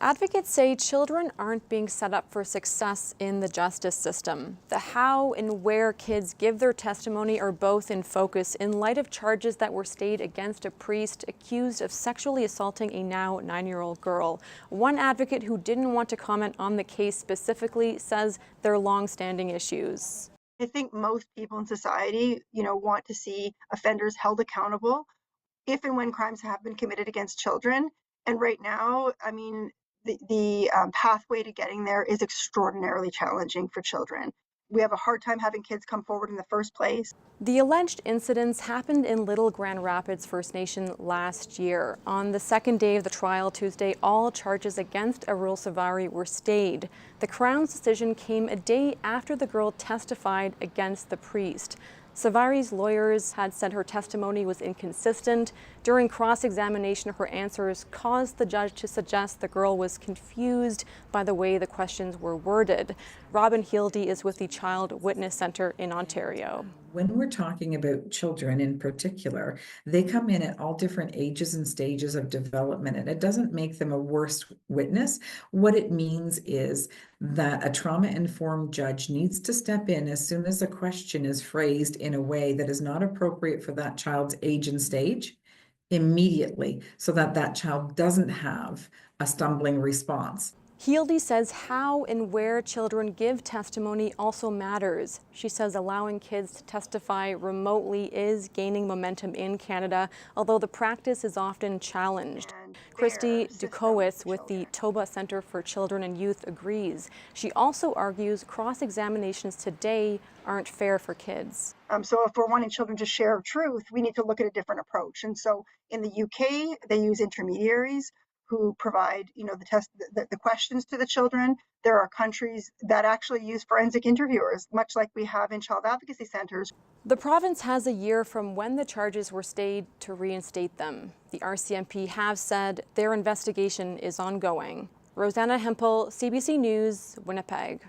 Advocates say children aren't being set up for success in the justice system. The how and where kids give their testimony are both in focus in light of charges that were stayed against a priest accused of sexually assaulting a now 9-year-old girl. One advocate who didn't want to comment on the case specifically says there are long-standing issues. I think most people in society, want to see offenders held accountable if and when crimes have been committed against children. And right now, the pathway to getting there is extraordinarily challenging for children. We have a hard time having kids come forward in the first place. The alleged incidents happened in Little Grand Rapids First Nation last year. On the second day of the trial Tuesday, all charges against Arul Savari were stayed. The Crown's decision came a day after the girl testified against the priest. Savari's lawyers had said her testimony was inconsistent. During cross-examination, her answers caused the judge to suggest the girl was confused by the way the questions were worded. Robin Healdy is with the Child Witness Centre in Ontario. When we're talking about children in particular, they come in at all different ages and stages of development, and it doesn't make them a worse witness. What it means is that a trauma-informed judge needs to step in as soon as a question is phrased in a way that is not appropriate for that child's age and stage immediately, so that that child doesn't have a stumbling response. Healdy says how and where children give testimony also matters. She says allowing kids to testify remotely is gaining momentum in Canada, although the practice is often challenged. Christy Dzikowicz with the Toba Centre for Children and Youth agrees. She also argues cross-examinations today aren't fair for kids. So if we're wanting children to share truth, we need to look at a different approach. And so in the UK, they use intermediaries who provide, the questions to the children. There are countries that actually use forensic interviewers, much like we have in child advocacy centers. The province has a year from when the charges were stayed to reinstate them. The RCMP have said their investigation is ongoing. Rosanna Hempel, CBC News, Winnipeg.